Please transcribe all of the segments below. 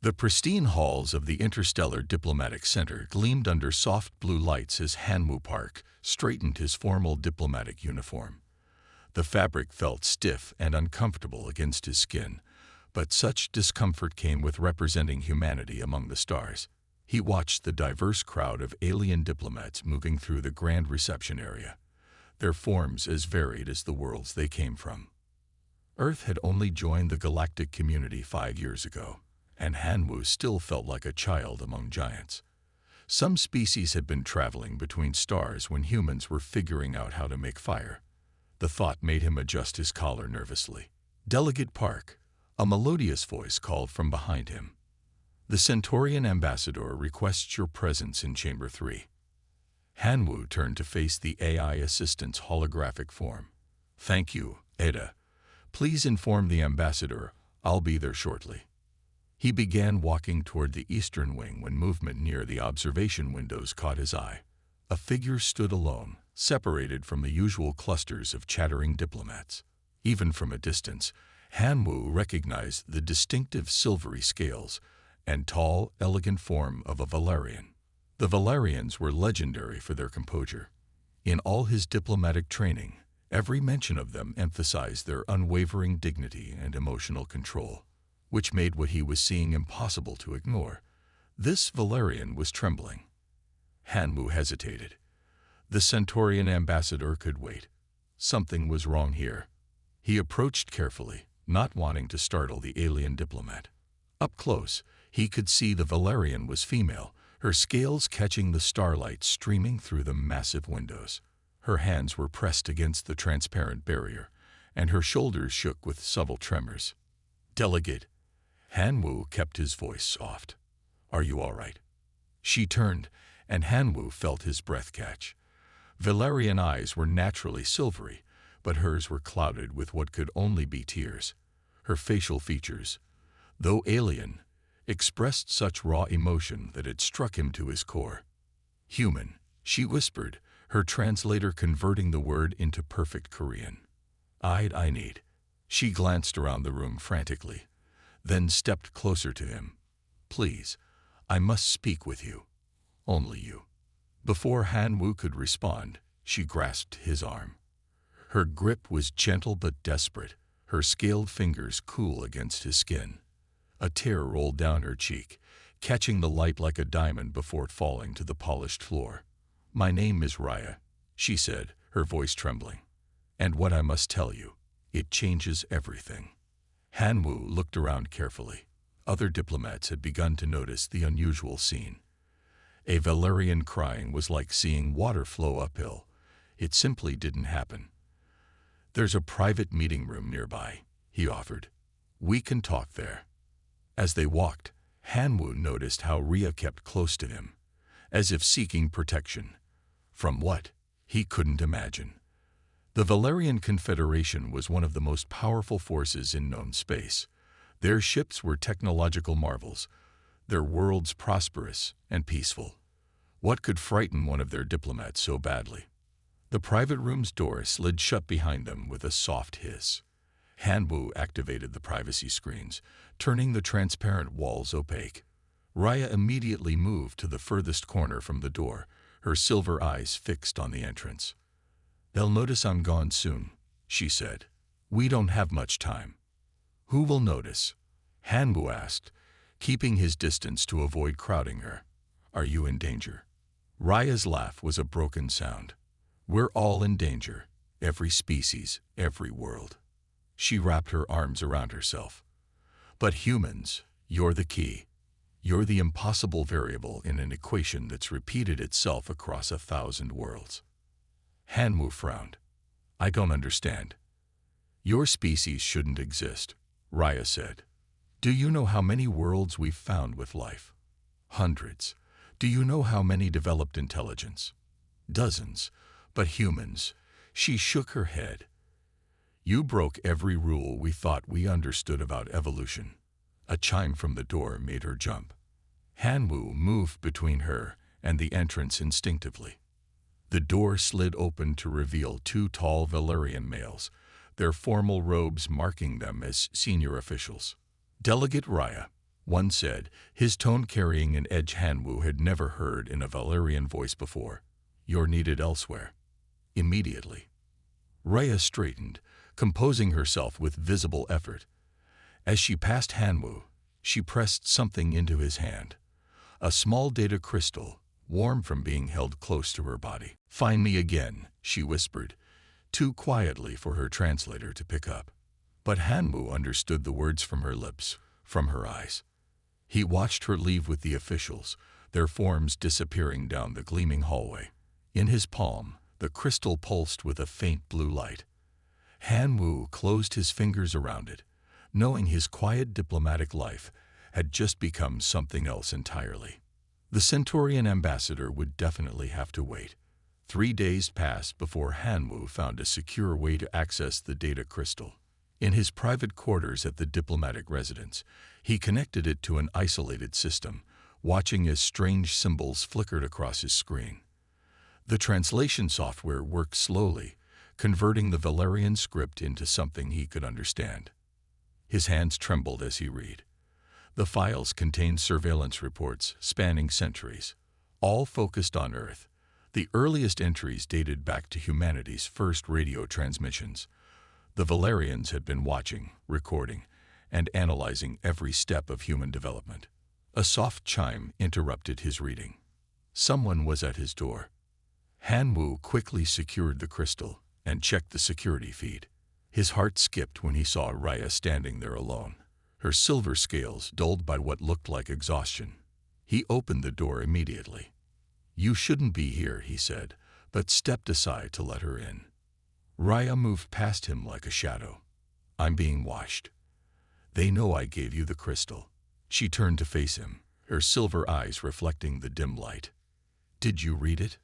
The pristine halls of the Interstellar Diplomatic Center gleamed under soft blue lights as Hanwoo Park straightened his formal diplomatic uniform. The fabric felt stiff and uncomfortable against his skin, but such discomfort came with representing humanity among the stars. He watched the diverse crowd of alien diplomats moving through the grand reception area, their forms as varied as the worlds they came from. Earth had only joined the galactic community 5 years ago, and Hanwoo still felt like a child among giants. Some species had been traveling between stars when humans were figuring out how to make fire. The thought made him adjust his collar nervously. "Delegate Park," a melodious voice called from behind him. "The Centaurian ambassador requests your presence in Chamber 3. Hanwoo turned to face the AI assistant's holographic form. "Thank you, Ada. Please inform the ambassador I'll be there shortly." He began walking toward the eastern wing when movement near the observation windows caught his eye. A figure stood alone, separated from the usual clusters of chattering diplomats. Even from a distance, Hanwoo recognized the distinctive silvery scales and tall, elegant form of a Valerian. The Valerians were legendary for their composure. In all his diplomatic training, every mention of them emphasized their unwavering dignity and emotional control, which made what he was seeing impossible to ignore. This Valerian was trembling. Hanwoo hesitated. The Centaurian ambassador could wait. Something was wrong here. He approached carefully, not wanting to startle the alien diplomat. Up close, he could see the Valerian was female, her scales catching the starlight streaming through the massive windows. Her hands were pressed against the transparent barrier, and her shoulders shook with subtle tremors. "Delegate." Hanwoo kept his voice soft. "Are you all right?" She turned, and Hanwoo felt his breath catch. Valerian eyes were naturally silvery, but hers were clouded with what could only be tears. Her facial features, though alien, expressed such raw emotion that it struck him to his core. "Human," she whispered, her translator converting the word into perfect Korean. I need." She glanced around the room frantically, then stepped closer to him. "Please, I must speak with you. Only you." Before Hanwoo could respond, she grasped his arm. Her grip was gentle but desperate, her scaled fingers cool against his skin. A tear rolled down her cheek, catching the light like a diamond before falling to the polished floor. "My name is Raya," she said, her voice trembling. "And what I must tell you, it changes everything." Hanwoo looked around carefully. Other diplomats had begun to notice the unusual scene. A Valerian crying was like seeing water flow uphill. It simply didn't happen. "There's a private meeting room nearby," he offered. "We can talk there." As they walked, Hanwoo noticed how Rhea kept close to him, as if seeking protection. From what? He couldn't imagine. The Valerian Confederation was one of the most powerful forces in known space. Their ships were technological marvels, their worlds prosperous and peaceful. What could frighten one of their diplomats so badly? The private room's door slid shut behind them with a soft hiss. Hanwoo activated the privacy screens, turning the transparent walls opaque. Raya immediately moved to the furthest corner from the door, her silver eyes fixed on the entrance. "They'll notice I'm gone soon," she said. "We don't have much time." "Who will notice?" Hanwoo asked, keeping his distance to avoid crowding her. "Are you in danger?" Raya's laugh was a broken sound. "We're all in danger, every species, every world." She wrapped her arms around herself. "But humans, you're the key. You're the impossible variable in an equation that's repeated itself across 1,000 worlds." Hanwoo frowned. "I don't understand." "Your species shouldn't exist," Raya said. "Do you know how many worlds we've found with life? Hundreds. Do you know how many developed intelligence? Dozens. But humans." She shook her head. "You broke every rule we thought we understood about evolution." A chime from the door made her jump. Hanwoo moved between her and the entrance instinctively. The door slid open to reveal 2 tall Valerian males, their formal robes marking them as senior officials. "Delegate Raya, One said, his tone carrying an edge Hanwoo had never heard in a Valerian voice before. "You're needed elsewhere." Immediately. Rhea straightened, composing herself with visible effort. As she passed Hanwoo, she pressed something into his hand. A small data crystal, warm from being held close to her body. "Find me again," she whispered, too quietly for her translator to pick up. But Hanwoo understood the words from her lips, from her eyes. He watched her leave with the officials, their forms disappearing down the gleaming hallway. In his palm, the crystal pulsed with a faint blue light. Hanwoo closed his fingers around it, knowing his quiet diplomatic life had just become something else entirely. The Centaurian ambassador would definitely have to wait. 3 days passed before Hanwoo found a secure way to access the data crystal. In his private quarters at the diplomatic residence, he connected it to an isolated system, watching as strange symbols flickered across his screen. The translation software worked slowly, converting the Valerian script into something he could understand. His hands trembled as he read. The files contained surveillance reports spanning centuries, all focused on Earth. The earliest entries dated back to humanity's first radio transmissions. The Valerians had been watching, recording, and analyzing every step of human development. A soft chime interrupted his reading. Someone was at his door. Hanwoo quickly secured the crystal and checked the security feed. His heart skipped when he saw Rhea standing there alone, her silver scales dulled by what looked like exhaustion. He opened the door immediately. "You shouldn't be here," he said, but stepped aside to let her in. Rhea moved past him like a shadow. "I'm being watched. They know I gave you the crystal." She turned to face him, her silver eyes reflecting the dim light. "Did you read it?"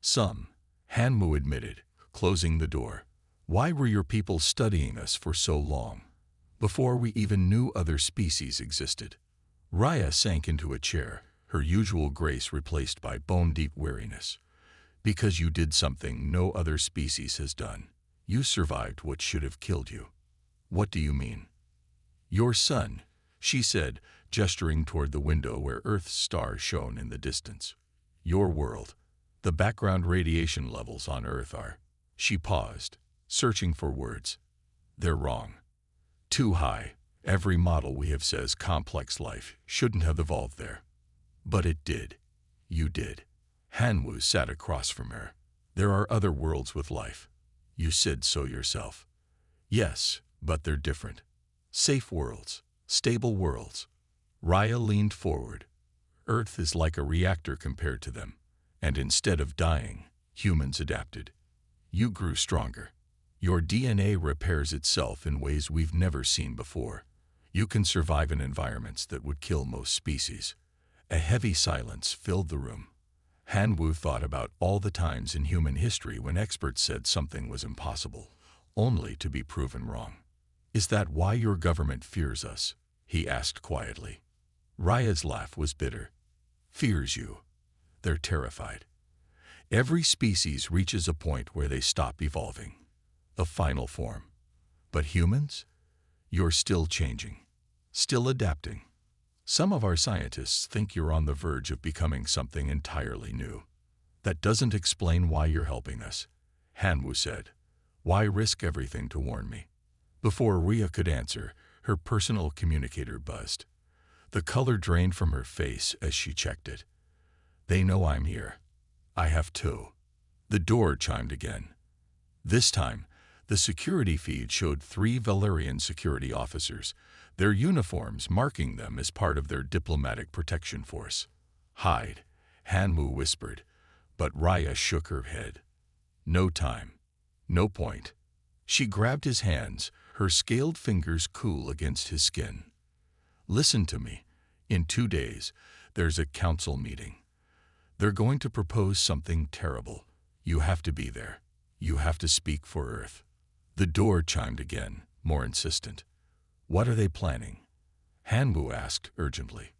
"Some," Hanwoo admitted, closing the door. "Why were your people studying us for so long? Before we even knew other species existed." Rhea sank into a chair, her usual grace replaced by bone-deep weariness. "Because you did something no other species has done. You survived what should have killed you." "What do you mean?" "Your son," she said, gesturing toward the window where Earth's stars shone in the distance. "Your world. The background radiation levels on Earth are—" She paused, searching for words. "They're wrong. Too high. Every model we have says complex life shouldn't have evolved there. But it did. You did." Hanwoo sat across from her. "There are other worlds with life. You said so yourself." "Yes, but they're different. Safe worlds. Stable worlds." Rhea leaned forward. "Earth is like a reactor compared to them. And instead of dying, humans adapted. You grew stronger. Your DNA repairs itself in ways we've never seen before. You can survive in environments that would kill most species." A heavy silence filled the room. Hanwoo thought about all the times in human history when experts said something was impossible, only to be proven wrong. "Is that why your government fears us?" he asked quietly. Rhea's laugh was bitter. "Fears you? They're terrified. Every species reaches a point where they stop evolving. A final form. But humans? You're still changing. Still adapting. Some of our scientists think you're on the verge of becoming something entirely new. That doesn't explain why you're helping us," Hanwoo said. "Why risk everything to warn me?" Before Rhea could answer, her personal communicator buzzed. The color drained from her face as she checked it. "They know I'm here. I have to." The door chimed again. This time, the security feed showed 3 Valerian security officers, their uniforms marking them as part of their diplomatic protection force. "Hide," Hanwoo whispered, but Rhea shook her head. "No time. No point." She grabbed his hands, her scaled fingers cool against his skin. "Listen to me. In 2 days, there's a council meeting. They're going to propose something terrible. You have to be there. You have to speak for Earth." The door chimed again, more insistent. "What are they planning?" Hanwoo asked urgently.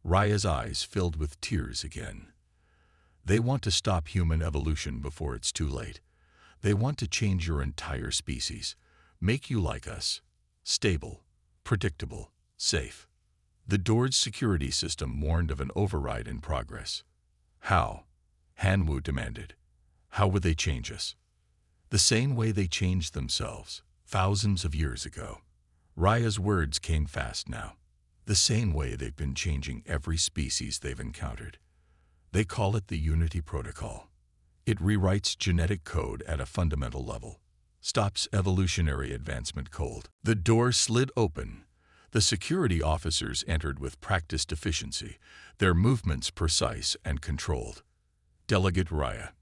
Rhea's eyes filled with tears again. "They want to stop human evolution before it's too late. They want to change your entire species, make you like us. Stable, predictable, safe. The door's security system warned of an override in progress. How? Hanwoo demanded. How would they change us? The same way they changed themselves, thousands of years ago. Raya's words came fast now. The same way they've been changing every species they've encountered. They call it the Unity Protocol. It rewrites genetic code at a fundamental level, stops evolutionary advancement cold. The door slid open. The security officers entered with practiced efficiency, their movements precise and controlled. Delegate Raya.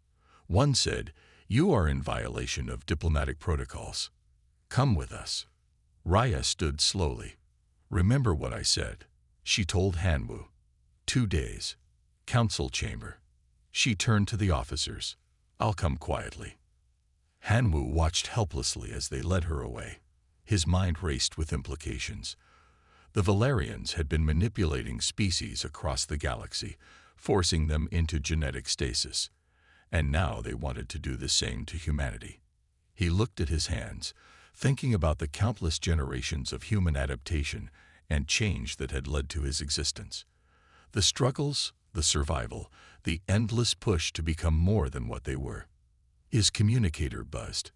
One said, "You are in violation of diplomatic protocols. Come with us." Raya stood slowly. "Remember what I said," she told Hanwoo. 2 days. Council chamber. She turned to the officers. "I'll come quietly." Hanwoo watched helplessly as they led her away. His mind raced with implications. The Valerians had been manipulating species across the galaxy, forcing them into genetic stasis. And now they wanted to do the same to humanity. He looked at his hands, thinking about the countless generations of human adaptation and change that had led to his existence. The struggles, the survival, the endless push to become more than what they were. His communicator buzzed.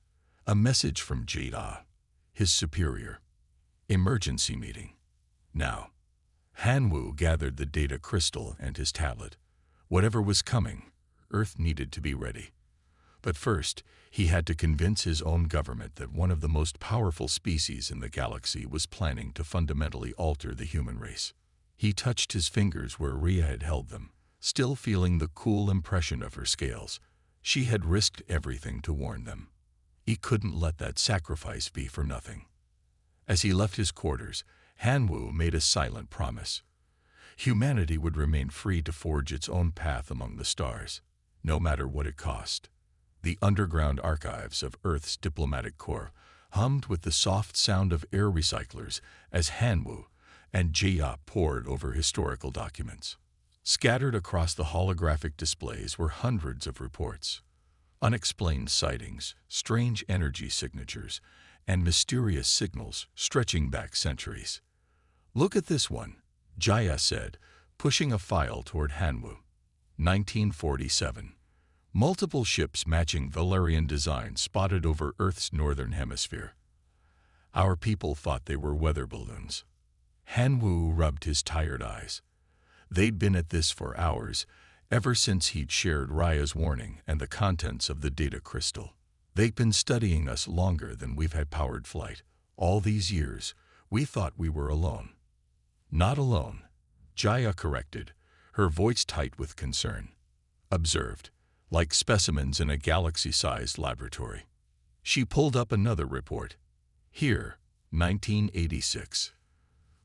A message from Jada, his superior. Emergency meeting. Now. Hanwoo gathered the data crystal and his tablet. Whatever was coming, Earth needed to be ready. But first, he had to convince his own government that one of the most powerful species in the galaxy was planning to fundamentally alter the human race. He touched his fingers where Rhea had held them, still feeling the cool impression of her scales. She had risked everything to warn them. He couldn't let that sacrifice be for nothing. As he left his quarters, Hanwoo made a silent promise. Humanity would remain free to forge its own path among the stars, no matter what it cost. The underground archives of Earth's diplomatic corps hummed with the soft sound of air recyclers as Hanwoo and Jia pored over historical documents. Scattered across the holographic displays were hundreds of reports. Unexplained sightings, strange energy signatures, and mysterious signals stretching back centuries. "Look at this one," Jaya said, pushing a file toward Hanwoo. 1947. Multiple ships matching Valerian design spotted over Earth's northern hemisphere. Our people thought they were weather balloons. Hanwoo rubbed his tired eyes. They'd been at this for hours, ever since he'd shared Raya's warning and the contents of the data crystal. They'd been studying us longer than we've had powered flight. All these years, we thought we were alone. Not alone, Jaya corrected, her voice tight with concern. Observed, like specimens in a galaxy-sized laboratory. She pulled up another report. Here, 1986.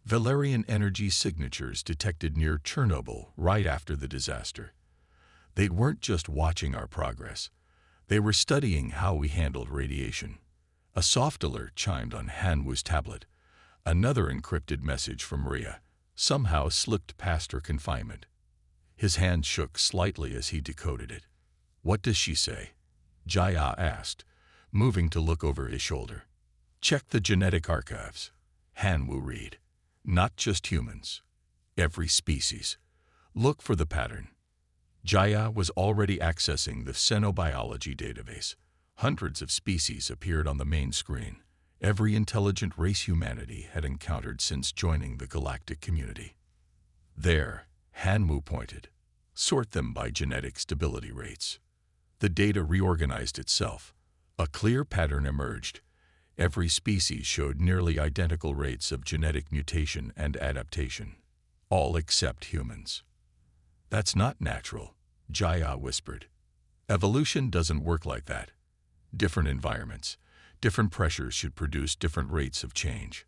Valerian energy signatures detected near Chernobyl right after the disaster. They weren't just watching our progress. They were studying how we handled radiation. A soft alert chimed on Hanwoo's tablet. Another encrypted message from Rhea somehow slipped past her confinement. His hand shook slightly as he decoded it. "What does she say?" Jaya asked, moving to look over his shoulder. "Check the genetic archives." Hanwoo read. "Not just humans. Every species. Look for the pattern." Jaya was already accessing the xenobiology database. Hundreds of species appeared on the main screen. Every intelligent race humanity had encountered since joining the galactic community. "There," Hanwoo pointed. "Sort them by genetic stability rates." The data reorganized itself. A clear pattern emerged. Every species showed nearly identical rates of genetic mutation and adaptation. All except humans. "That's not natural," Jaya whispered. "Evolution doesn't work like that. Different environments, different pressures should produce different rates of change."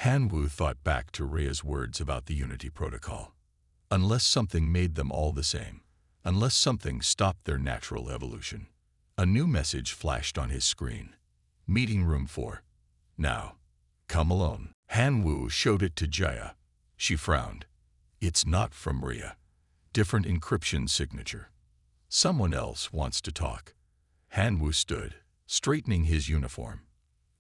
Hanwoo thought back to Rhea's words about the Unity Protocol. Unless something made them all the same, unless something stopped their natural evolution. A new message flashed on his screen. "Meeting room 4. Now. Come alone." Hanwoo showed it to Jaya. She frowned. "It's not from Rhea. Different encryption signature. Someone else wants to talk." Hanwoo stood, straightening his uniform.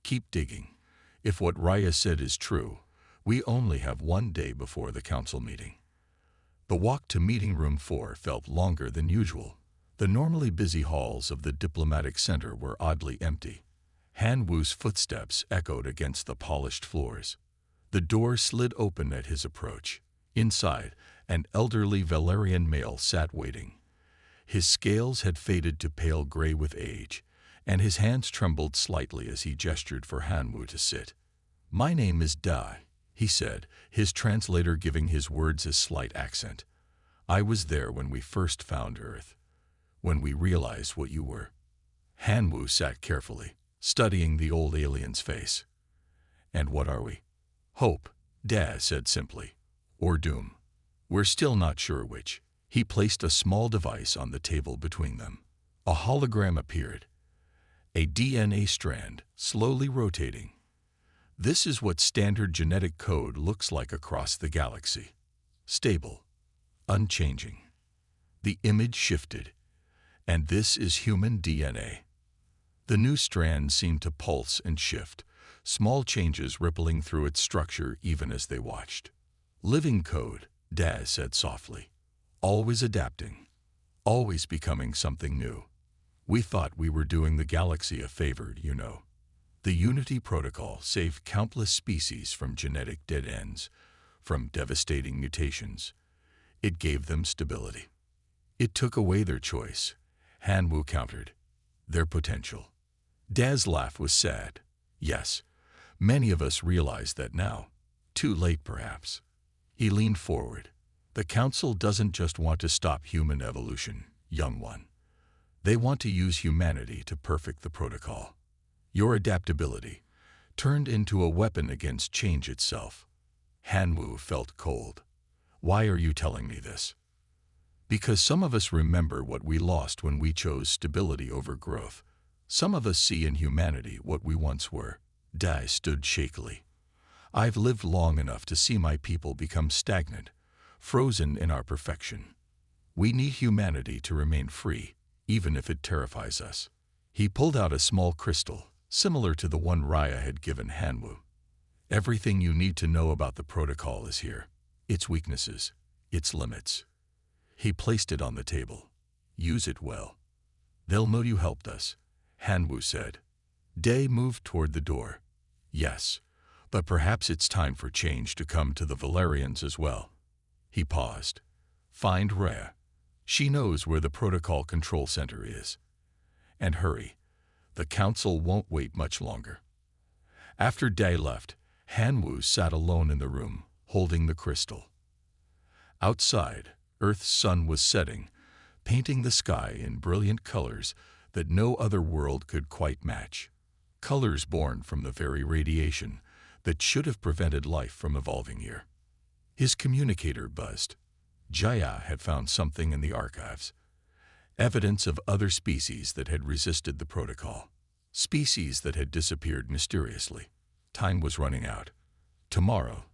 "Keep digging. If what Raya said is true, We only have one day before the council meeting. The walk to meeting room 4 felt longer than usual. The normally busy halls of the diplomatic center were oddly empty. Han Wu's footsteps echoed against the polished floors. The door slid open at his approach. Inside, an elderly Valerian male sat waiting. His scales had faded to pale gray with age, and his hands trembled slightly as he gestured for Han Wu to sit. "My name is Dai," he said, his translator giving his words a slight accent. "I was there when we first found Earth, when we realized what you were." Han Wu sat carefully, studying the old alien's face. "And what are we?" "Hope," Dai said simply. "Or doom. We're still not sure which." He placed a small device on the table between them. A hologram appeared, a DNA strand slowly rotating. "This is what standard genetic code looks like across the galaxy. Stable, unchanging." The image shifted. "And this is human DNA." The new strand seemed to pulse and shift, small changes rippling through its structure even as they watched. "Living code," Dai said softly. "Always adapting, always becoming something new. We thought we were doing the galaxy a favor, you know. The Unity Protocol saved countless species from genetic dead ends, from devastating mutations. It gave them stability. It took away their choice," Han Wu countered. "Their potential." Dai's laugh was sad. "Yes, many of us realize that now. Too late, perhaps." He leaned forward. "The Council doesn't just want to stop human evolution, young one. They want to use humanity to perfect the protocol. Your adaptability turned into a weapon against change itself." Han Wu felt cold. "Why are you telling me this?" "Because some of us remember what we lost when we chose stability over growth. Some of us see in humanity what we once were." Dai stood shakily. "I've lived long enough to see my people become stagnant, frozen in our perfection. We need humanity to remain free, even if it terrifies us." He pulled out a small crystal, similar to the one Raya had given Han Wu. "Everything you need to know about the protocol is here. Its weaknesses, its limits." He placed it on the table. "Use it well. They'll know you helped us," Han Wu said. Dai moved toward the door. "Yes, but perhaps it's time for change to come to the Valerians as well." He paused. "Find Raya. She knows where the protocol control center is. And hurry. The council won't wait much longer." After Dai left, Han Wu sat alone in the room, holding the crystal. Outside, Earth's sun was setting, painting the sky in brilliant colors that no other world could quite match. Colors born from the very radiation that should have prevented life from evolving here. His communicator buzzed. Jaya had found something in the archives. Evidence of other species that had resisted the protocol. Species that had disappeared mysteriously. Time was running out. Tomorrow,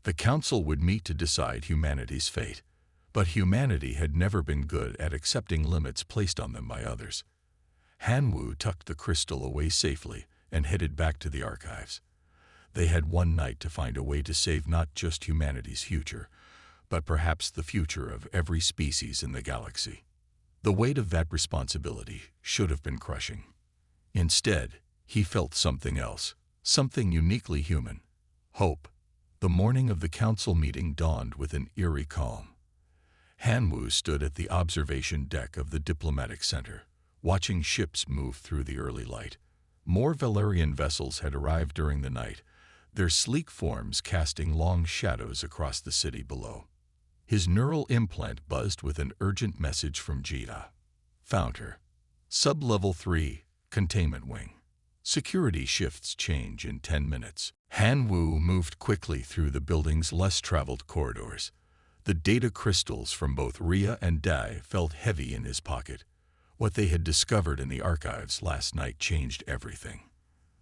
the council would meet to decide humanity's fate. But humanity had never been good at accepting limits placed on them by others. Han Wu tucked the crystal away safely and headed back to the archives. They had one night to find a way to save not just humanity's future, but perhaps the future of every species in the galaxy. The weight of that responsibility should have been crushing. Instead, he felt something else, something uniquely human. Hope. The morning of the council meeting dawned with an eerie calm. Han Wu stood at the observation deck of the diplomatic center, watching ships move through the early light. More Valerian vessels had arrived during the night, their sleek forms casting long shadows across the city below. His neural implant buzzed with an urgent message from Jita. "Found her. Sub-level 3, containment wing. Security shifts change in 10 minutes." Han Wu moved quickly through the building's less traveled corridors. The data crystals from both Rhea and Dai felt heavy in his pocket. What they had discovered in the archives last night changed everything.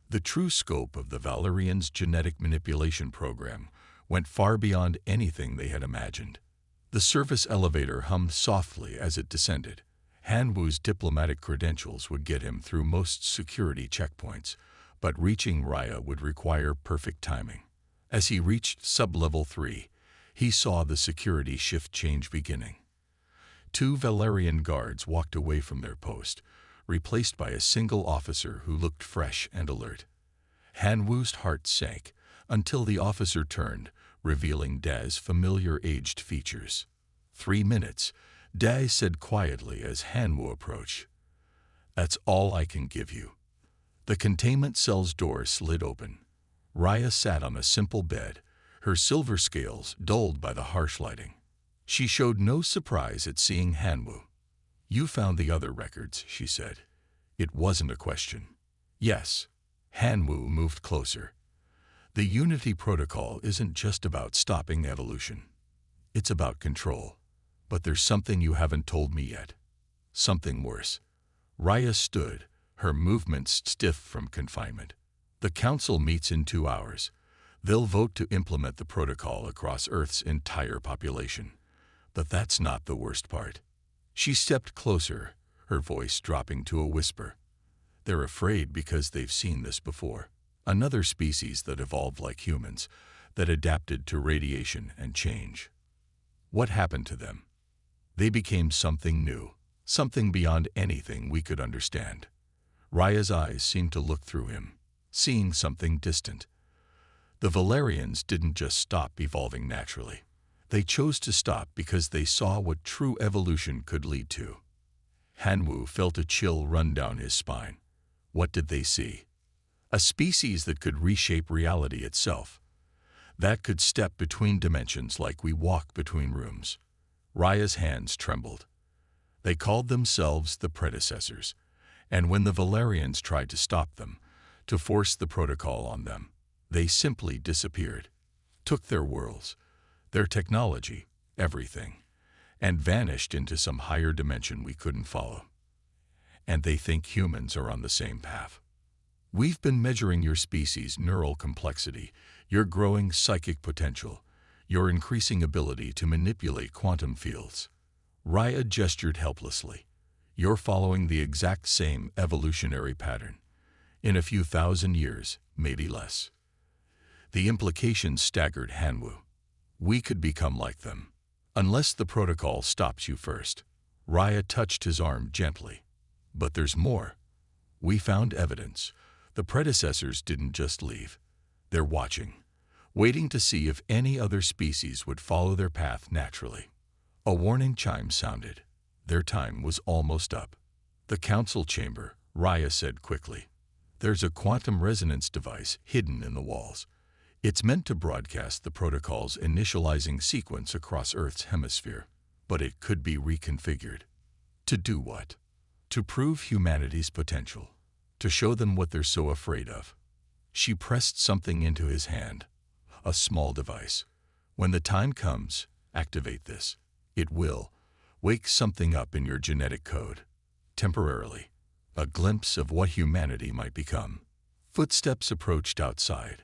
The true scope of the Valerians' genetic manipulation program went far beyond anything they had imagined. The service elevator hummed softly as it descended. Han Wu's diplomatic credentials would get him through most security checkpoints, but reaching Raya would require perfect timing. As he reached sub-level 3, he saw the security shift change beginning. 2 Valerian guards walked away from their post, replaced by a single officer who looked fresh and alert. Han Wu's heart sank until the officer turned, revealing Dai's familiar aged features. 3 minutes, Dai said quietly as Han Wu approached. That's all I can give you. The containment cell's door slid open. Raya sat on a simple bed, her silver scales dulled by the harsh lighting. She showed no surprise at seeing Han Wu. You found the other records, she said. It wasn't a question. Yes. Han Wu moved closer. The Unity Protocol isn't just about stopping evolution. It's about control. But there's something you haven't told me yet. Something worse. Raya stood, her movements stiff from confinement. The Council meets in 2 hours. They'll vote to implement the protocol across Earth's entire population. But that's not the worst part. She stepped closer, her voice dropping to a whisper. They're afraid because they've seen this before. Another species that evolved like humans, that adapted to radiation and change. What happened to them? They became something new, something beyond anything we could understand. Raya's eyes seemed to look through him, seeing something distant. The Valerians didn't just stop evolving naturally. They chose to stop because they saw what true evolution could lead to. Han Wu felt a chill run down his spine. What did they see? A species that could reshape reality itself. That could step between dimensions like we walk between rooms. Raya's hands trembled. They called themselves the predecessors, and when the Valerians tried to stop them, to force the protocol on them, they simply disappeared, took their worlds, their technology, everything, and vanished into some higher dimension we couldn't follow. And they think humans are on the same path. We've been measuring your species' neural complexity, your growing psychic potential, your increasing ability to manipulate quantum fields. Raya gestured helplessly. You're following the exact same evolutionary pattern. In a few thousand years, maybe less. The implications staggered Han Wu. We could become like them. Unless the protocol stops you first. Raya touched his arm gently. But there's more. We found evidence. The predecessors didn't just leave. They're watching, waiting to see if any other species would follow their path naturally. A warning chime sounded. Their time was almost up. The council chamber, Raya said quickly. There's a quantum resonance device hidden in the walls. It's meant to broadcast the protocol's initializing sequence across Earth's hemisphere, but it could be reconfigured. To do what? To prove humanity's potential. To show them what they're so afraid of. She pressed something into his hand. A small device. When the time comes, activate this. It will wake something up in your genetic code. Temporarily. A glimpse of what humanity might become. Footsteps approached outside.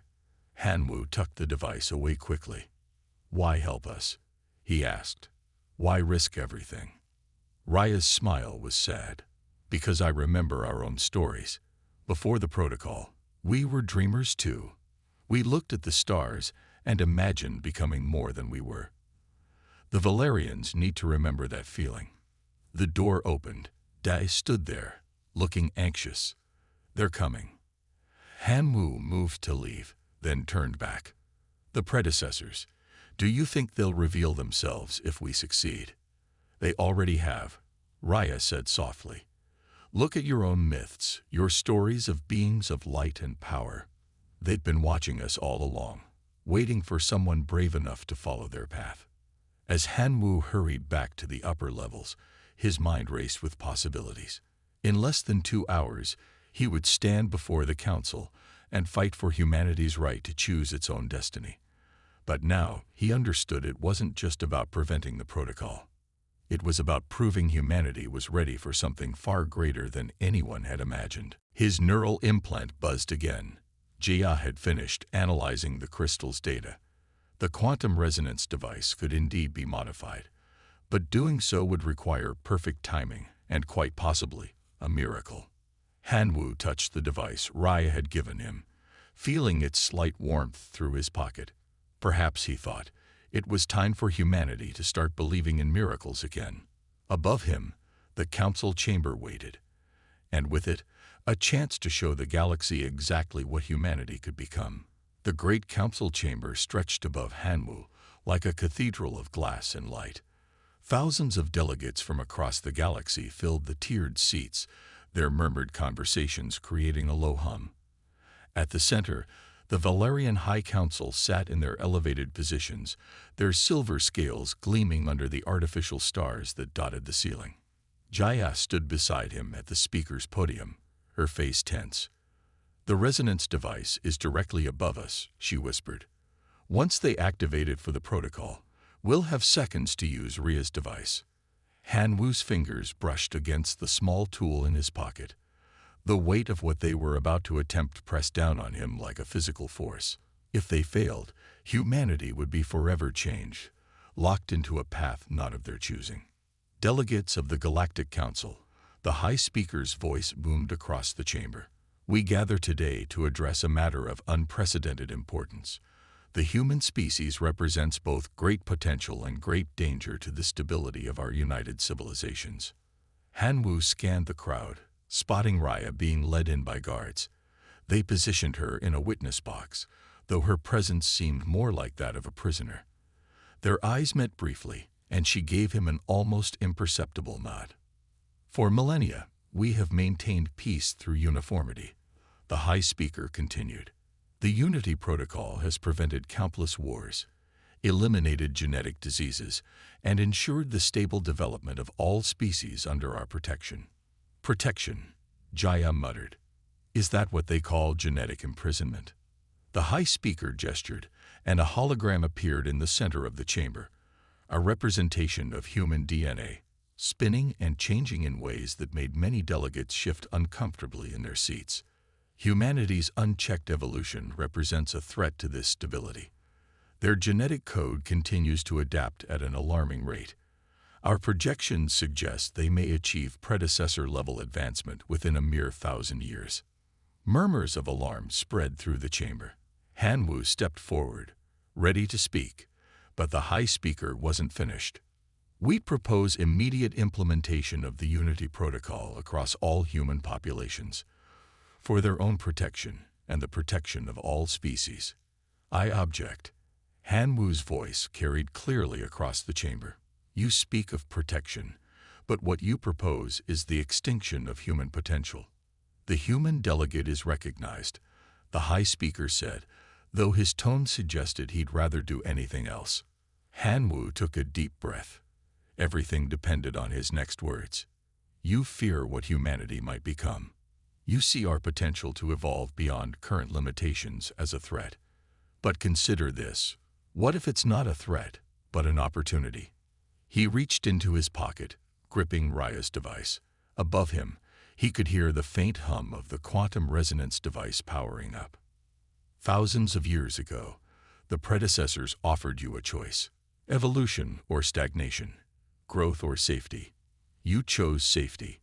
Han Wu tucked the device away quickly. Why help us? He asked. Why risk everything? Raya's smile was sad. Because I remember our own stories. Before the protocol, we were dreamers too. We looked at the stars and imagined becoming more than we were. The Valerians need to remember that feeling. The door opened. Dai stood there, looking anxious. They're coming. Han Wu moved to leave, then turned back. The predecessors. Do you think they'll reveal themselves if we succeed? They already have, Raya said softly. Look at your own myths, your stories of beings of light and power. They've been watching us all along, waiting for someone brave enough to follow their path. As Han Wu hurried back to the upper levels, his mind raced with possibilities. In less than 2 hours, he would stand before the council and fight for humanity's right to choose its own destiny. But now, he understood it wasn't just about preventing the protocol. It was about proving humanity was ready for something far greater than anyone had imagined. His neural implant buzzed again. Jia had finished analyzing the crystal's data. The quantum resonance device could indeed be modified, but doing so would require perfect timing and quite possibly a miracle. Han Wu touched the device Raya had given him, feeling its slight warmth through his pocket. Perhaps, he thought, it was time for humanity to start believing in miracles again. Above him, the council chamber waited, and with it, a chance to show the galaxy exactly what humanity could become. The great council chamber stretched above Hanwu like a cathedral of glass and light. Thousands of delegates from across the galaxy filled the tiered seats, their murmured conversations creating a low hum. At the center, the Valerian High Council sat in their elevated positions, their silver scales gleaming under the artificial stars that dotted the ceiling. Jaya stood beside him at the speaker's podium, her face tense. "The resonance device is directly above us," she whispered. "Once they activate it for the protocol, we'll have seconds to use Ria's device." Han Wu's fingers brushed against the small tool in his pocket. The weight of what they were about to attempt pressed down on him like a physical force. If they failed, humanity would be forever changed, locked into a path not of their choosing. "Delegates of the Galactic Council," the High Speaker's voice boomed across the chamber. "We gather today to address a matter of unprecedented importance. The human species represents both great potential and great danger to the stability of our united civilizations." Han Wu scanned the crowd, spotting Raya being led in by guards. They positioned her in a witness box, though her presence seemed more like that of a prisoner. Their eyes met briefly, and she gave him an almost imperceptible nod. "For millennia, we have maintained peace through uniformity," the High Speaker continued. "The Unity Protocol has prevented countless wars, eliminated genetic diseases, and ensured the stable development of all species under our protection." "Protection," Jaya muttered. "Is that what they call genetic imprisonment?" The High Speaker gestured, and a hologram appeared in the center of the chamber, a representation of human DNA, spinning and changing in ways that made many delegates shift uncomfortably in their seats. Humanity's unchecked evolution represents a threat to this stability. Their genetic code continues to adapt at an alarming rate. Our projections suggest they may achieve predecessor-level advancement within a mere 1,000 years. Murmurs of alarm spread through the chamber. Han Wu stepped forward, ready to speak, but the High Speaker wasn't finished. "We propose immediate implementation of the Unity Protocol across all human populations, for their own protection and the protection of all species." "I object." Han Wu's voice carried clearly across the chamber. "You speak of protection, but what you propose is the extinction of human potential." "The human delegate is recognized," the High Speaker said, though his tone suggested he'd rather do anything else. Han Wu took a deep breath. Everything depended on his next words. "You fear what humanity might become. You see our potential to evolve beyond current limitations as a threat. But consider this. What if it's not a threat, but an opportunity?" He reached into his pocket, gripping Raya's device. Above him, he could hear the faint hum of the quantum resonance device powering up. "Thousands of years ago, the predecessors offered you a choice: evolution or stagnation, growth or safety. You chose safety.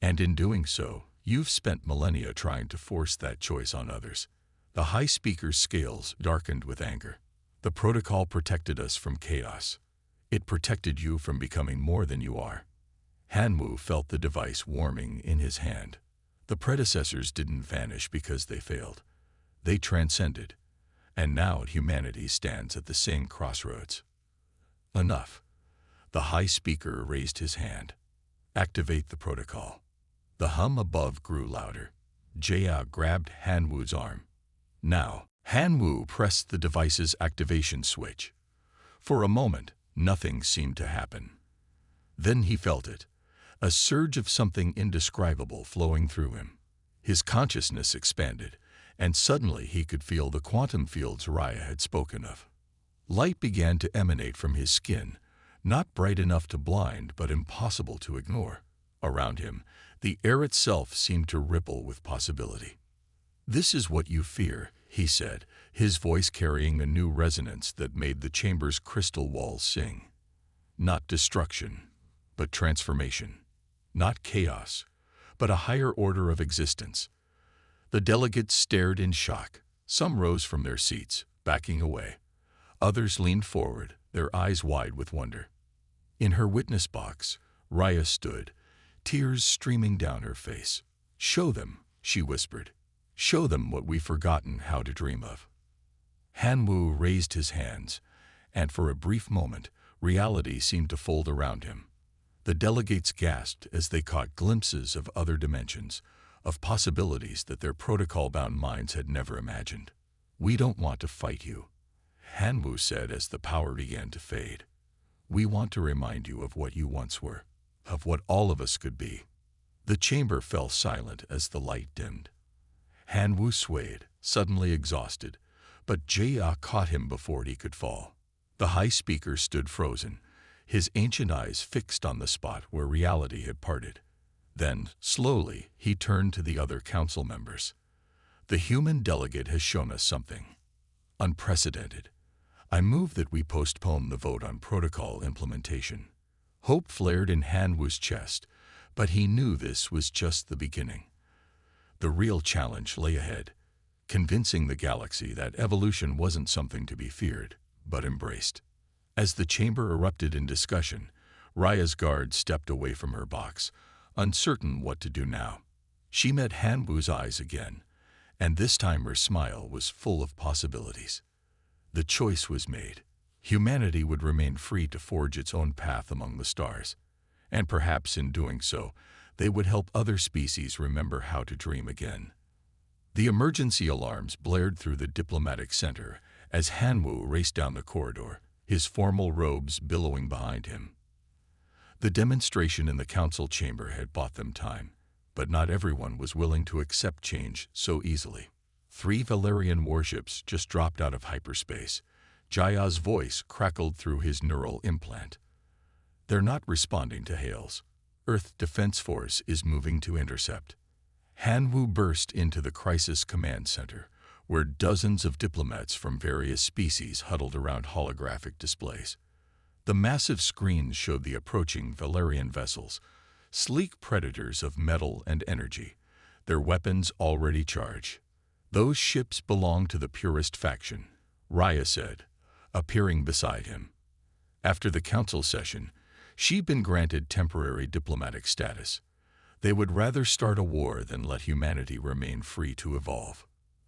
And in doing so, you've spent millennia trying to force that choice on others." The High Speaker's scales darkened with anger. "The protocol protected us from chaos. It protected you from becoming more than you are." Han Wu felt the device warming in his hand. The predecessors didn't vanish because they failed. They transcended, and now humanity stands at the same crossroads. "Enough." The High Speaker raised his hand. "Activate the protocol." The hum above grew louder. Jaya grabbed Han Wu's arm. "Now." Han Wu pressed the device's activation switch. For a moment, nothing seemed to happen. Then he felt it, a surge of something indescribable flowing through him. His consciousness expanded, and suddenly he could feel the quantum fields Raya had spoken of. Light began to emanate from his skin, not bright enough to blind but impossible to ignore. Around him, the air itself seemed to ripple with possibility. "This is what you fear," he said, his voice carrying a new resonance that made the chamber's crystal walls sing. "Not destruction, but transformation. Not chaos, but a higher order of existence." The delegates stared in shock. Some rose from their seats, backing away. Others leaned forward, their eyes wide with wonder. In her witness box, Raya stood, tears streaming down her face. "Show them," she whispered. "Show them what we've forgotten how to dream of." Hanwu raised his hands, and for a brief moment, reality seemed to fold around him. The delegates gasped as they caught glimpses of other dimensions, of possibilities that their protocol-bound minds had never imagined. "We don't want to fight you," Hanwu said as the power began to fade. "We want to remind you of what you once were, of what all of us could be." The chamber fell silent as the light dimmed. Hanwu swayed, suddenly exhausted, but Jia caught him before he could fall. The high speaker stood frozen, his ancient eyes fixed on the spot where reality had parted. Then, slowly, he turned to the other council members. "The human delegate has shown us something unprecedented. I move that we postpone the vote on protocol implementation." Hope flared in Hanwu's chest, but he knew this was just the beginning. The real challenge lay ahead, convincing the galaxy that evolution wasn't something to be feared, but embraced. As the chamber erupted in discussion, Raya's guard stepped away from her box, uncertain what to do now. She met Hanwu's eyes again, and this time her smile was full of possibilities. The choice was made. Humanity would remain free to forge its own path among the stars, and perhaps in doing so, they would help other species remember how to dream again. The emergency alarms blared through the diplomatic center as Hanwu raced down the corridor, his formal robes billowing behind him. The demonstration in the council chamber had bought them time, but not everyone was willing to accept change so easily. 3 Valerian warships just dropped out of hyperspace. Jaya's voice crackled through his neural implant. "They're not responding to hails. Earth Defense Force is moving to intercept." Hanwu burst into the Crisis Command Center, where dozens of diplomats from various species huddled around holographic displays. The massive screens showed the approaching Valerian vessels, sleek predators of metal and energy, their weapons already charged. "Those ships belong to the purist faction," Raya said, appearing beside him. After the council session, she'd been granted temporary diplomatic status. They would rather start a war than let humanity remain free to evolve.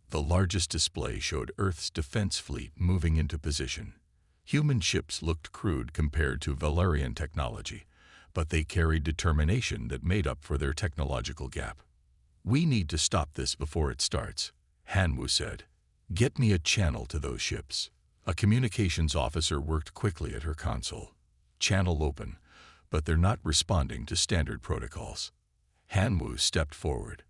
The largest display showed Earth's defense fleet moving into position. Human ships looked crude compared to Valerian technology, but they carried determination that made up for their technological gap. "We need to stop this before it starts," Hanwu said. "Get me a channel to those ships." A communications officer worked quickly at her console. "Channel open, but they're not responding to standard protocols." Hanwu stepped forward.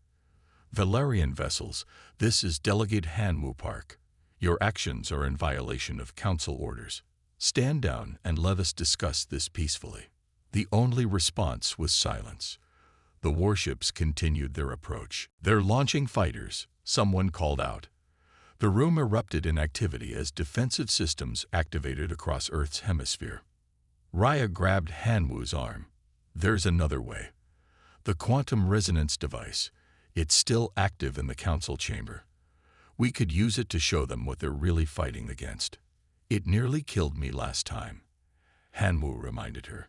"Valerian vessels, this is Delegate Hanwu Park. Your actions are in violation of council orders. Stand down and let us discuss this peacefully." The only response was silence. The warships continued their approach. "They're launching fighters," someone called out. The room erupted in activity as defensive systems activated across Earth's hemisphere. Raya grabbed Hanwu's arm. "There's another way. The quantum resonance device. It's still active in the council chamber. We could use it to show them what they're really fighting against. It nearly killed me last time," Hanwu reminded her.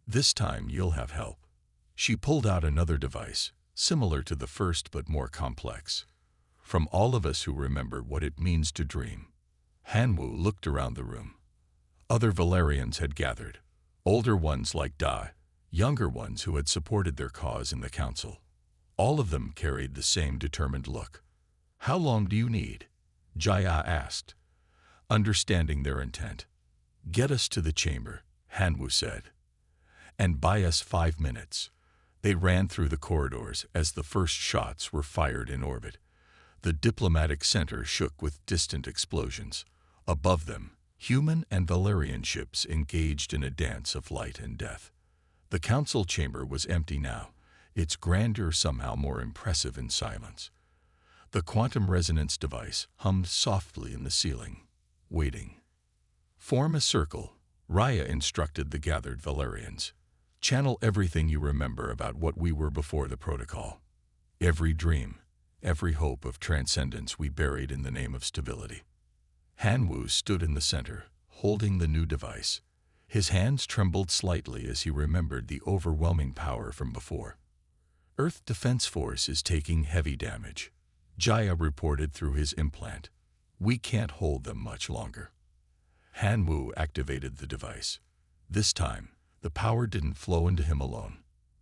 "This time you'll have help." She pulled out another device, similar to the first but more complex. "From all of us who remember what it means to dream." Hanwu looked around the room. Other Valerians had gathered, older ones like Da, younger ones who had supported their cause in the council. All of them carried the same determined look. "How long do you need?" Jaya asked, understanding their intent. "Get us to the chamber," Hanwu said. "And buy us 5 minutes." They ran through the corridors as the first shots were fired in orbit. The diplomatic center shook with distant explosions. Above them, human and Valerian ships engaged in a dance of light and death. The council chamber was empty now, its grandeur somehow more impressive in silence. The quantum resonance device hummed softly in the ceiling, waiting. "Form a circle," Raya instructed the gathered Valerians. "Channel everything you remember about what we were before the protocol. Every dream, every hope of transcendence we buried in the name of stability." Hanwoo stood in the center, holding the new device. His hands trembled slightly as he remembered the overwhelming power from before. Earth Defense Force is taking heavy damage, Jaya reported through his implant. We can't hold them much longer. Hanwoo activated the device. This time, the power didn't flow into him alone.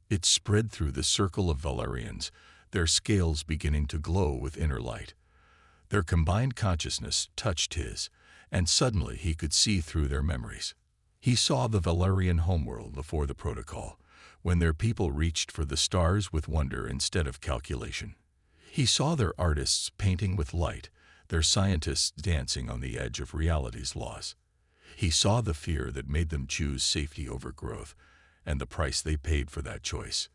It spread through the circle of Valerians, their scales beginning to glow with inner light. Their combined consciousness touched his, and suddenly he could see through their memories. He saw the Valerian homeworld before the protocol, when their people reached for the stars with wonder instead of calculation. He saw their artists painting with light, their scientists dancing on the edge of reality's laws. He saw the fear that made them choose safety over growth, and the price they paid for that choice.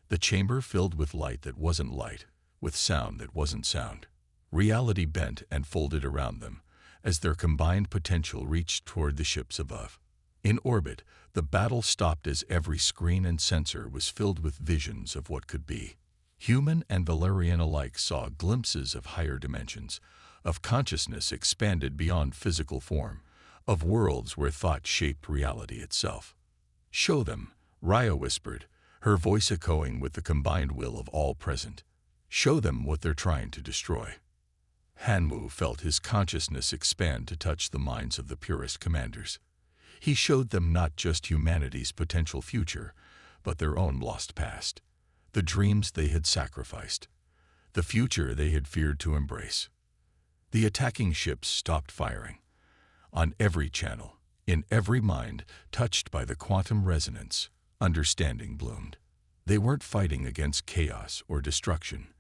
The chamber filled with light that wasn't light, with sound that wasn't sound. Reality bent and folded around them, as their combined potential reached toward the ships above. In orbit, the battle stopped as every screen and sensor was filled with visions of what could be. Human and Valerian alike saw glimpses of higher dimensions, of consciousness expanded beyond physical form, of worlds where thought shaped reality itself. "Show them," Raya whispered, her voice echoing with the combined will of all present. "Show them what they're trying to destroy." Hanwoo felt his consciousness expand to touch the minds of the purest commanders. He showed them not just humanity's potential future, but their own lost past, the dreams they had sacrificed, the future they had feared to embrace. The attacking ships stopped firing. On every channel, in every mind touched by the quantum resonance, understanding bloomed. They weren't fighting against chaos or destruction.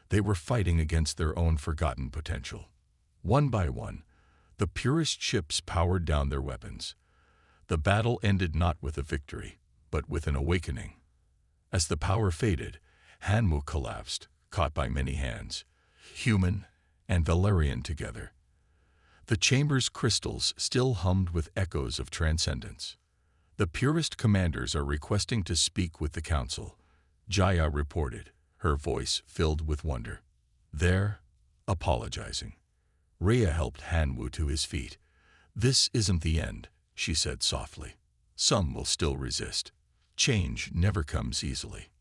They were fighting against their own forgotten potential. One by one, the purest ships powered down their weapons. The battle ended not with a victory, but with an awakening. As the power faded, Hanwoo collapsed, caught by many hands, human and Valerian together. The chamber's crystals still hummed with echoes of transcendence. "The purest commanders are requesting to speak with the council," Jaya reported, her voice filled with wonder. "They're apologizing." Rhea helped Hanwoo to his feet. "This isn't the end," she said softly. "Some will still resist. Change never comes easily."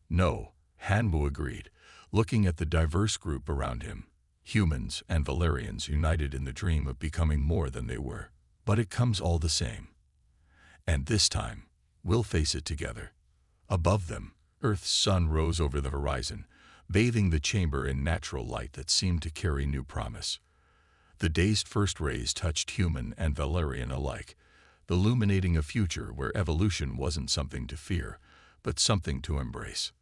"No," Hanwoo agreed, looking at the diverse group around him. Humans and Valerians united in the dream of becoming more than they were. "But it comes all the same. And this time, we'll face it together." Above them, Earth's sun rose over the horizon, bathing the chamber in natural light that seemed to carry new promise. The day's first rays touched human and Valerian alike, illuminating a future where evolution wasn't something to fear, but something to embrace.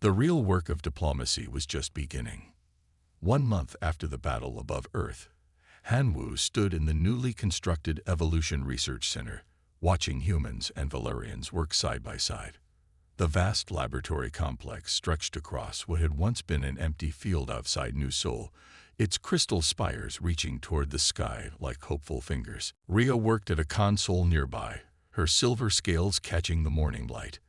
The real work of diplomacy was just beginning. 1 month after the battle above Earth, Hanwoo stood in the newly constructed Evolution Research Center, watching humans and Valerians work side by side. The vast laboratory complex stretched across what had once been an empty field outside New Seoul, its crystal spires reaching toward the sky like hopeful fingers. Rhea worked at a console nearby, her silver scales catching the morning light.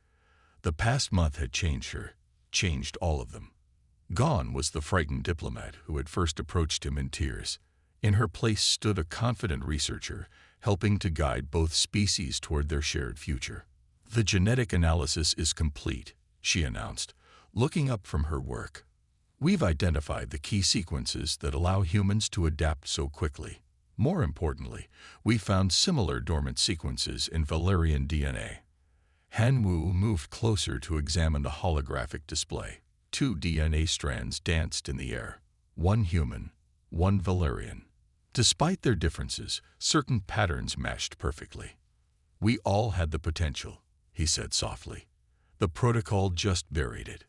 The past month had changed her, changed all of them. Gone was the frightened diplomat who had first approached him in tears. In her place stood a confident researcher, helping to guide both species toward their shared future. "The genetic analysis is complete," she announced, looking up from her work. "We've identified the key sequences that allow humans to adapt so quickly. More importantly, we found similar dormant sequences in Valerian DNA." Hanwoo moved closer to examine a holographic display. 2 DNA strands danced in the air, one human, one Valerian. Despite their differences, certain patterns matched perfectly. "We all had the potential," he said softly. "The protocol just buried it.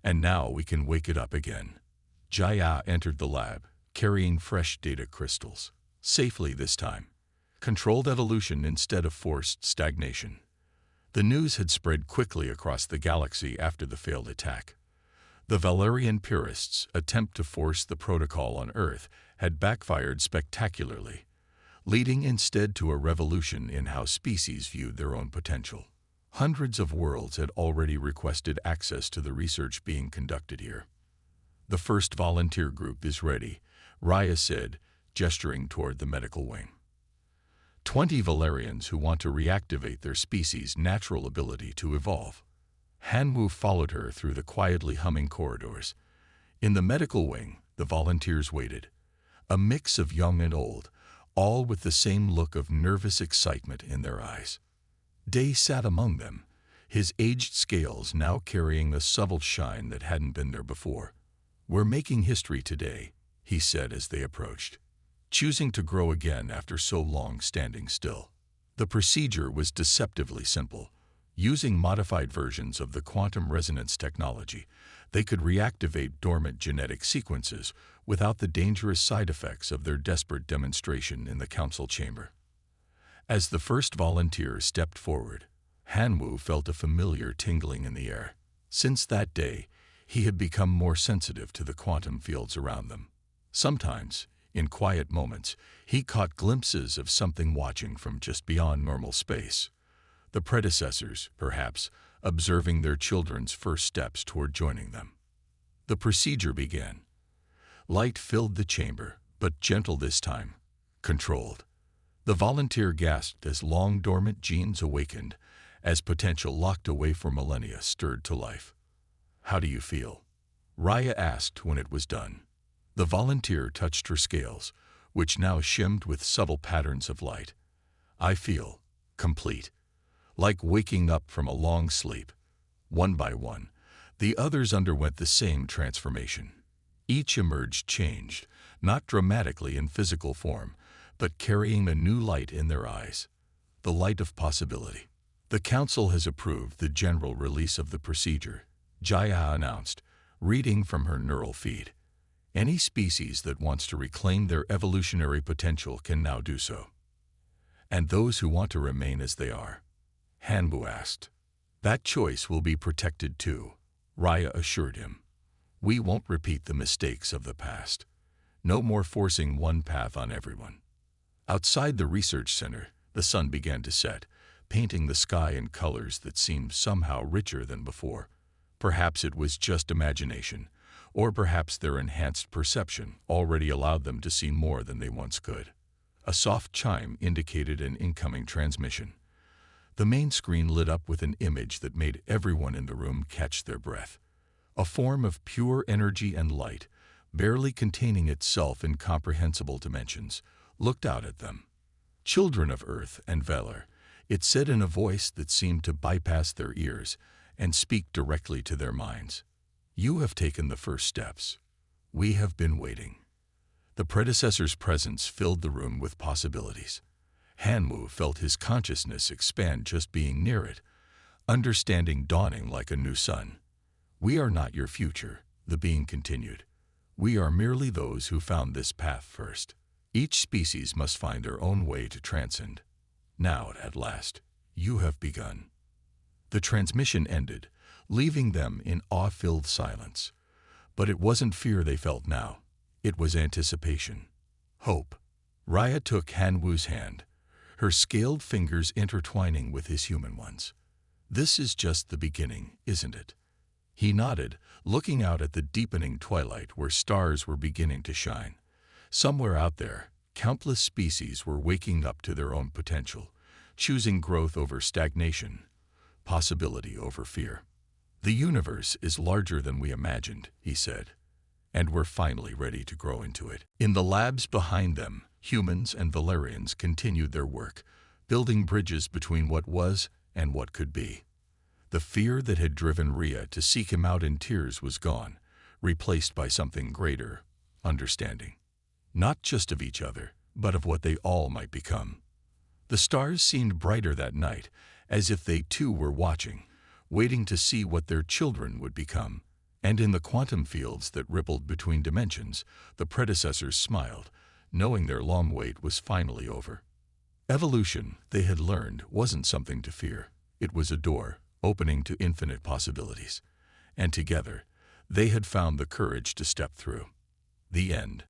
And now we can wake it up again." Jaya entered the lab, carrying fresh data crystals. Safely this time. Controlled evolution instead of forced stagnation. The news had spread quickly across the galaxy after the failed attack. The Valerian purists' attempt to force the protocol on Earth had backfired spectacularly, leading instead to a revolution in how species viewed their own potential. Hundreds of worlds had already requested access to the research being conducted here. "The first volunteer group is ready," Raya said, gesturing toward the medical wing. 20 Valerians who want to reactivate their species' natural ability to evolve. Hanwu followed her through the quietly humming corridors. In the medical wing, the volunteers waited, a mix of young and old, all with the same look of nervous excitement in their eyes. Day sat among them, his aged scales now carrying the subtle shine that hadn't been there before. "We're making history today," he said as they approached, choosing to grow again after so long standing still. The procedure was deceptively simple. Using modified versions of the quantum resonance technology, they could reactivate dormant genetic sequences without the dangerous side effects of their desperate demonstration in the council chamber. As the first volunteer stepped forward, Hanwu felt a familiar tingling in the air. Since that day, he had become more sensitive to the quantum fields around them. Sometimes, in quiet moments, he caught glimpses of something watching from just beyond normal space. The predecessors, perhaps, observing their children's first steps toward joining them. The procedure began. Light filled the chamber, but gentle this time, controlled. The volunteer gasped as long-dormant genes awakened, as potential locked away for millennia stirred to life. "How do you feel?" Raya asked when it was done. The volunteer touched her scales, which now shimmed with subtle patterns of light. "I feel complete, like waking up from a long sleep." One by one, the others underwent the same transformation. Each emerged changed, not dramatically in physical form, but carrying a new light in their eyes, the light of possibility. "The Council has approved the general release of the procedure," Jaya announced, reading from her neural feed. "Any species that wants to reclaim their evolutionary potential can now do so." "And those who want to remain as they are?" Hanwu asked. "That choice will be protected too," Raya assured him. "We won't repeat the mistakes of the past. No more forcing one path on everyone." Outside the research center, the sun began to set, painting the sky in colors that seemed somehow richer than before. Perhaps it was just imagination, or perhaps their enhanced perception already allowed them to see more than they once could. A soft chime indicated an incoming transmission. The main screen lit up with an image that made everyone in the room catch their breath. A form of pure energy and light, barely containing itself in comprehensible dimensions, looked out at them. "Children of Earth and Valor," it said in a voice that seemed to bypass their ears and speak directly to their minds. "You have taken the first steps. We have been waiting." The predecessor's presence filled the room with possibilities. Hanwu felt his consciousness expand just being near it, understanding dawning like a new sun. "We are not your future," the being continued. "We are merely those who found this path first. Each species must find their own way to transcend. Now, at last, you have begun." The transmission ended, leaving them in awe-filled silence. But it wasn't fear they felt now. It was anticipation. Hope. Raya took Hanwu's hand, her scaled fingers intertwining with his human ones. "This is just the beginning, isn't it?" He nodded, looking out at the deepening twilight where stars were beginning to shine. Somewhere out there, countless species were waking up to their own potential, choosing growth over stagnation, possibility over fear. "The universe is larger than we imagined," he said, "and we're finally ready to grow into it." In the labs behind them, humans and Valerians continued their work, building bridges between what was and what could be. The fear that had driven Rhea to seek him out in tears was gone, replaced by something greater, understanding. Not just of each other, but of what they all might become. The stars seemed brighter that night, as if they too were watching, waiting to see what their children would become. And in the quantum fields that rippled between dimensions, the predecessors smiled, knowing their long wait was finally over. Evolution, they had learned, wasn't something to fear. It was a door, opening to infinite possibilities. And together, they had found the courage to step through. The end.